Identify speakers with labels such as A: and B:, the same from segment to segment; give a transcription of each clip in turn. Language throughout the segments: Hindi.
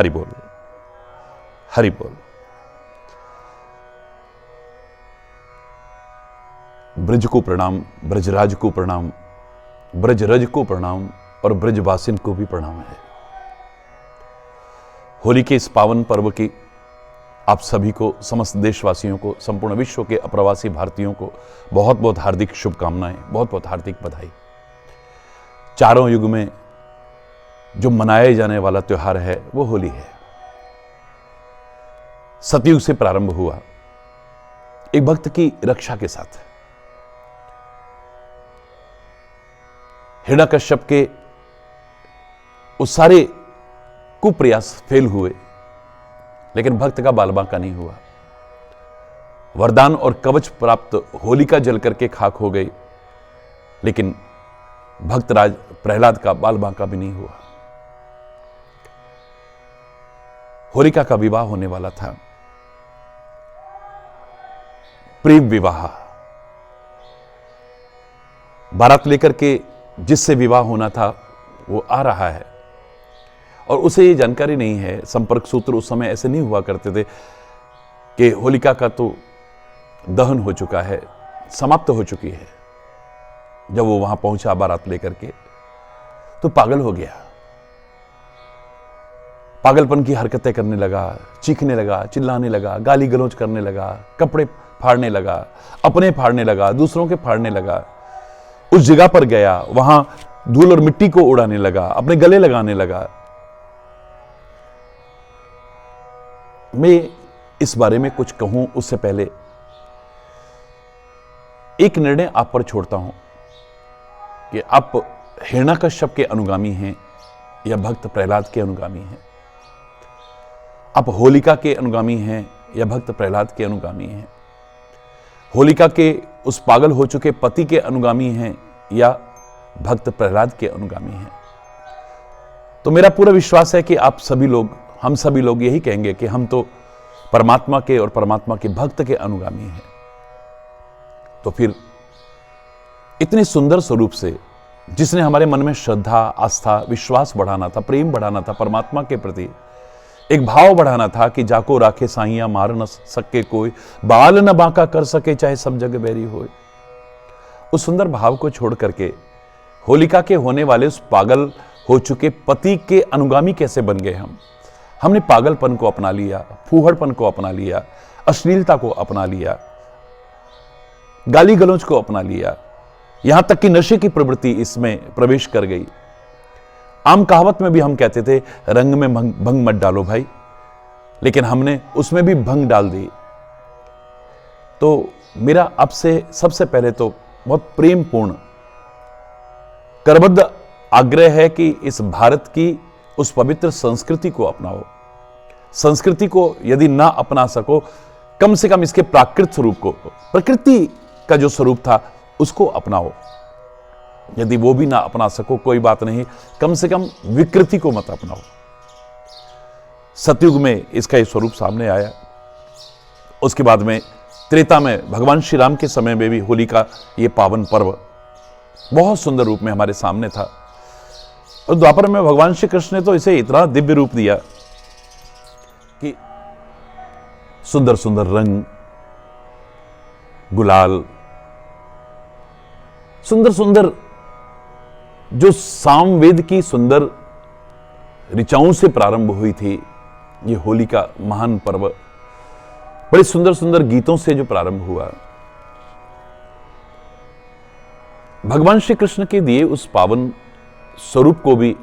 A: हरि बोल, हरि बोल। ब्रज को प्रणाम, ब्रजराज को प्रणाम, ब्रजरज को प्रणाम और ब्रजवासिन को भी प्रणाम है। होली के इस पावन पर्व की आप सभी को, समस्त देशवासियों को, संपूर्ण विश्व के अप्रवासी भारतीयों को बहुत बहुत हार्दिक शुभकामनाएं, बहुत बहुत हार्दिक बधाई। चारों युग में जो मनाए जाने वाला त्योहार है वो होली है। सतयुग से प्रारंभ हुआ एक भक्त की रक्षा के साथ। हिरण्यकश्यप के उस सारे कुप्रयास फेल हुए, लेकिन भक्त का बाल बांका नहीं हुआ। वरदान और कवच प्राप्त होलिका जल करके खाक हो गई, लेकिन भक्तराज प्रहलाद का बाल बांका भी नहीं हुआ। होलिका का विवाह होने वाला था, प्रेम विवाह। बारात लेकर के जिससे विवाह होना था वो आ रहा है और उसे ये जानकारी नहीं है। संपर्क सूत्र उस समय ऐसे नहीं हुआ करते थे कि होलिका का तो दहन हो चुका है, समाप्त हो चुकी है। जब वो वहां पहुंचा बारात लेकर के तो पागल हो गया, पागलपन की हरकतें करने लगा, चीखने लगा, चिल्लाने लगा, गाली गलौज करने लगा, कपड़े फाड़ने लगा, अपने फाड़ने लगा, दूसरों के फाड़ने लगा। उस जगह पर गया, वहां धूल और मिट्टी को उड़ाने लगा, अपने गले लगाने लगा। मैं इस बारे में कुछ कहूं उससे पहले एक निर्णय आप पर छोड़ता हूं कि आप हिरण्यकश्यप के अनुगामी हैं या भक्त प्रहलाद के अनुगामी हैं। आप होलिका के अनुगामी हैं या भक्त प्रहलाद के अनुगामी हैं। होलिका के उस पागल हो चुके पति के अनुगामी हैं या भक्त प्रहलाद के अनुगामी हैं। तो मेरा पूरा विश्वास है कि आप सभी लोग, हम सभी लोग यही कहेंगे कि हम तो परमात्मा के और परमात्मा के भक्त के अनुगामी हैं। तो फिर इतने सुंदर स्वरूप से, जिसने हमारे मन में श्रद्धा, आस्था, विश्वास बढ़ाना था, प्रेम बढ़ाना था, परमात्मा के प्रति एक भाव बढ़ाना था कि जाको राखे साइया मार न सके कोई, बाल न बांका कर सके चाहे सब जग बैरी होए। उस सुंदर भाव को छोड़ करके होलिका के होने वाले उस पागल हो चुके पति के अनुगामी कैसे बन गए हम? हमने पागलपन को अपना लिया, फूहड़पन को अपना लिया, अश्लीलता को अपना लिया, गाली गलौज को अपना लिया, यहां तक कि नशे की प्रवृत्ति इसमें प्रवेश कर गई। आम कहावत में भी हम कहते थे रंग में भंग मत डालो भाई, लेकिन हमने उसमें भी भंग डाल दी। तो मेरा आपसे सबसे पहले तो बहुत प्रेमपूर्ण करबद्ध आग्रह है कि इस भारत की उस पवित्र संस्कृति को अपनाओ। संस्कृति को यदि ना अपना सको, कम से कम इसके प्राकृत स्वरूप को, प्रकृति का जो स्वरूप था उसको अपनाओ। यदि वो भी ना अपना सको कोई बात नहीं, कम से कम विकृति को मत अपनाओ। सतयुग में इसका ये स्वरूप सामने आया। उसके बाद में त्रेता में भगवान श्री राम के समय में भी होली का ये पावन पर्व बहुत सुंदर रूप में हमारे सामने था। और द्वापर में भगवान श्री कृष्ण ने तो इसे इतना दिव्य रूप दिया कि सुंदर सुंदर रंग, गुलाल, सुंदर सुंदर जो सामवेद की सुंदर ऋचाओं से प्रारंभ हुई थी ये होली का महान पर्व, बड़े सुंदर सुंदर गीतों से जो प्रारंभ हुआ, भगवान श्री कृष्ण के दिए उस पावन स्वरूप को भी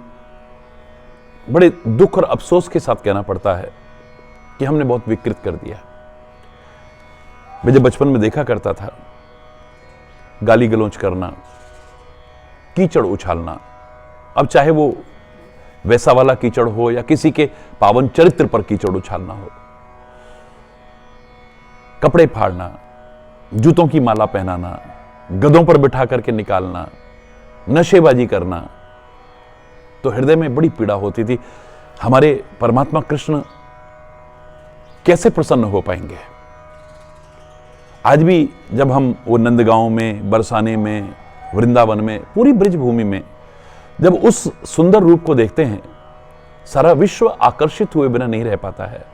A: बड़े दुख और अफसोस के साथ कहना पड़ता है कि हमने बहुत विकृत कर दिया। मैं जब बचपन में देखा करता था गाली गलौज करना, कीचड़ उछालना, अब चाहे वो वैसा वाला कीचड़ हो या किसी के पावन चरित्र पर कीचड़ उछालना हो, कपड़े फाड़ना, जूतों की माला पहनाना, गधों पर बिठा करके निकालना, नशेबाजी करना, तो हृदय में बड़ी पीड़ा होती थी। हमारे परमात्मा कृष्ण कैसे प्रसन्न हो पाएंगे? आज भी जब हम वो नंदगांव में, बरसाने में, वृंदावन में, पूरी ब्रज भूमि में जब उस सुंदर रूप को देखते हैं, सारा विश्व आकर्षित हुए बिना नहीं रह पाता है।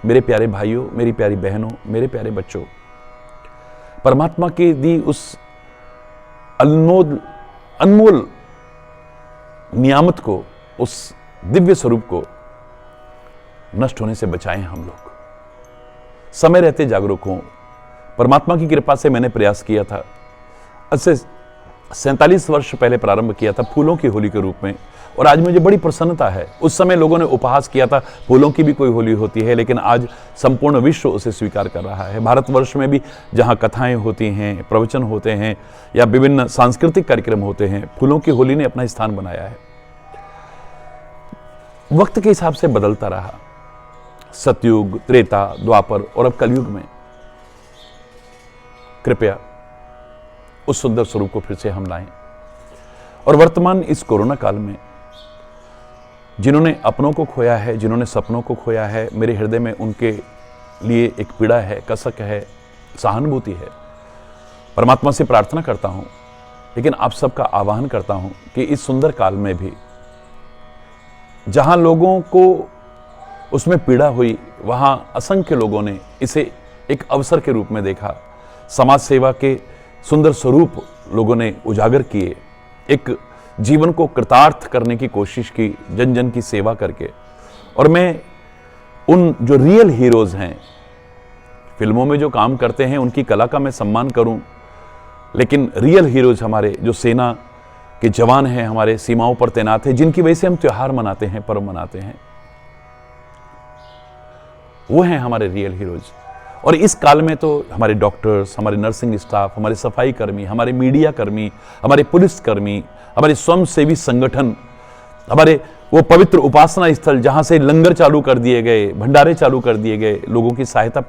A: मेरे प्यारे भाइयों, मेरी प्यारी बहनों, मेरे प्यारे बच्चों, परमात्मा की दी उस अनमोल नियामत को, उस दिव्य स्वरूप को नष्ट होने से बचाएं हम लोग। समय रहते जागरूक हों। परमात्मा की कृपा से मैंने प्रयास किया था, आज से 47 वर्ष पहले प्रारंभ किया था फूलों की होली के रूप में, और आज मुझे बड़ी प्रसन्नता है। उस समय लोगों ने उपहास किया था, फूलों की भी कोई होली होती है, लेकिन आज संपूर्ण विश्व उसे स्वीकार कर रहा है। भारतवर्ष में भी जहां कथाएं होती हैं, प्रवचन होते हैं या विभिन्न सांस्कृतिक कार्यक्रम होते हैं, फूलों की होली ने अपना स्थान बनाया है। वक्त के हिसाब से बदलता रहा, सतयुग, त्रेता, द्वापर और अब कलयुग में कृपया उस सुंदर स्वरूप को फिर से हम लाएं। और वर्तमान इस कोरोना काल में जिन्होंने अपनों को खोया है, जिन्होंने सपनों को खोया है, मेरे हृदय में उनके लिए एक पीड़ा है, कसक है, सहानुभूति है। परमात्मा से प्रार्थना करता हूं, लेकिन आप सबका आह्वान करता हूं कि इस सुंदर काल में भी जहां लोगों को उसमें पीड़ा हुई, वहां असंख्य लोगों ने इसे एक अवसर के रूप में देखा। समाज सेवा के सुंदर स्वरूप लोगों ने उजागर किए, एक जीवन को कृतार्थ करने की कोशिश की, जन जन की सेवा करके। और मैं उन जो रियल हीरोज हैं, फिल्मों में जो काम करते हैं, उनकी कला का मैं सम्मान करूं, लेकिन रियल हीरोज हमारे जो सेना के जवान हैं, हमारे सीमाओं पर तैनात हैं, जिनकी वजह से हम त्योहार मनाते हैं, पर्व मनाते हैं, वो हैं हमारे रियल हीरोज। और इस काल में तो हमारे डॉक्टर्स, हमारे नर्सिंग स्टाफ, हमारे सफाई कर्मी, हमारे मीडिया कर्मी, हमारे पुलिस कर्मी, हमारे स्वयंसेवी संगठन, हमारे वो पवित्र उपासना स्थल जहां से लंगर चालू कर दिए गए, भंडारे चालू कर दिए गए लोगों की सहायता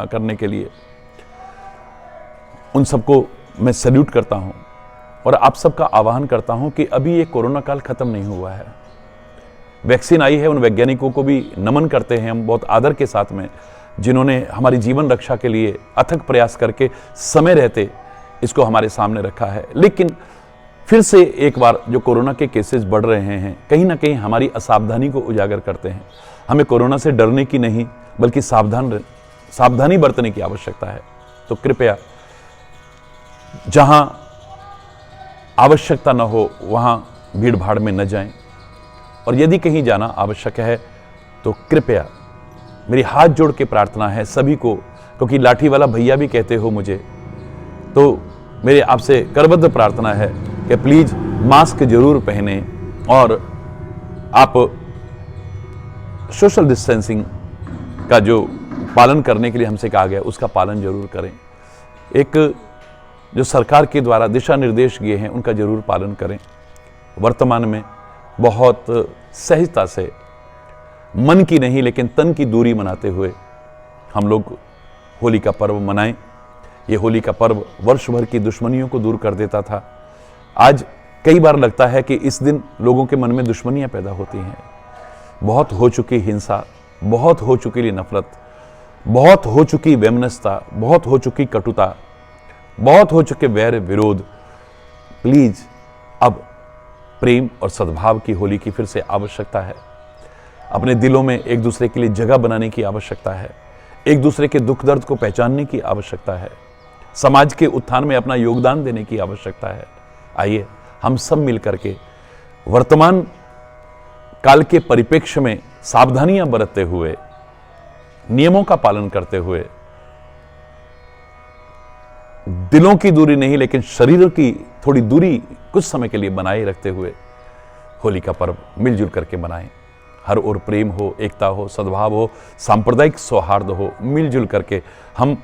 A: करने के लिए, उन सबको मैं सैल्यूट करता हूं। और आप सबका आह्वान करता हूं कि अभी ये कोरोना काल खत्म नहीं हुआ है। वैक्सीन आई है, उन वैज्ञानिकों को भी नमन करते हैं हम बहुत आदर के साथ में, जिन्होंने हमारी जीवन रक्षा के लिए अथक प्रयास करके समय रहते इसको हमारे सामने रखा है। लेकिन फिर से एक बार जो कोरोना के केसेस बढ़ रहे हैं, कहीं ना कहीं हमारी असावधानी को उजागर करते हैं। हमें कोरोना से डरने की नहीं, बल्कि सावधानी बरतने की आवश्यकता है। तो कृपया जहां आवश्यकता न हो वहां भीड़ भाड़ में न जाएं, और यदि कहीं जाना आवश्यक है तो कृपया, मेरी हाथ जोड़ के प्रार्थना है सभी को, क्योंकि लाठी वाला भैया भी कहते हो मुझे, तो मेरे आपसे करबद्ध प्रार्थना है कि प्लीज मास्क जरूर पहने, और आप सोशल डिस्टेंसिंग का जो पालन करने के लिए हमसे कहा गया उसका पालन जरूर करें। एक जो सरकार के द्वारा दिशा निर्देश दिए हैं उनका जरूर पालन करें। वर्तमान में बहुत सहजता से मन की नहीं लेकिन तन की दूरी मनाते हुए हम लोग होली का पर्व मनाएं। ये होली का पर्व वर्ष भर की दुश्मनियों को दूर कर देता था। आज कई बार लगता है कि इस दिन लोगों के मन में दुश्मनियां पैदा होती हैं। बहुत हो चुकी हिंसा, बहुत हो चुकी नफरत, बहुत हो चुकी वैमनस्यता, बहुत हो चुकी कटुता, बहुत हो चुके वैर विरोध। प्लीज अब प्रेम और सद्भाव की होली की फिर से आवश्यकता है। अपने दिलों में एक दूसरे के लिए जगह बनाने की आवश्यकता है। एक दूसरे के दुख दर्द को पहचानने की आवश्यकता है। समाज के उत्थान में अपना योगदान देने की आवश्यकता है। आइए हम सब मिलकर के वर्तमान काल के परिप्रेक्ष्य में सावधानियां बरतते हुए, नियमों का पालन करते हुए, दिलों की दूरी नहीं लेकिन शरीरों की थोड़ी दूरी कुछ समय के लिए बनाए रखते हुए होली का पर्व मिलजुल करके मनाएं। हर ओर प्रेम हो, एकता हो, सद्भाव हो, सांप्रदायिक सौहार्द हो। मिलजुल करके हम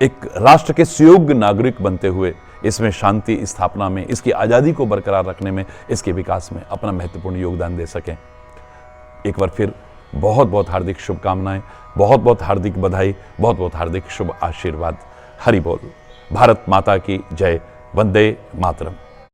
A: एक राष्ट्र के सुयोग्य नागरिक बनते हुए इसमें शांति स्थापना में, इसकी आज़ादी को बरकरार रखने में, इसके विकास में अपना महत्वपूर्ण योगदान दे सकें। एक बार फिर बहुत बहुत हार्दिक शुभकामनाएं, बहुत बहुत हार्दिक बधाई, बहुत बहुत हार्दिक शुभ आशीर्वाद। हरि बोल। भारत माता की जय। वंदे मातरम।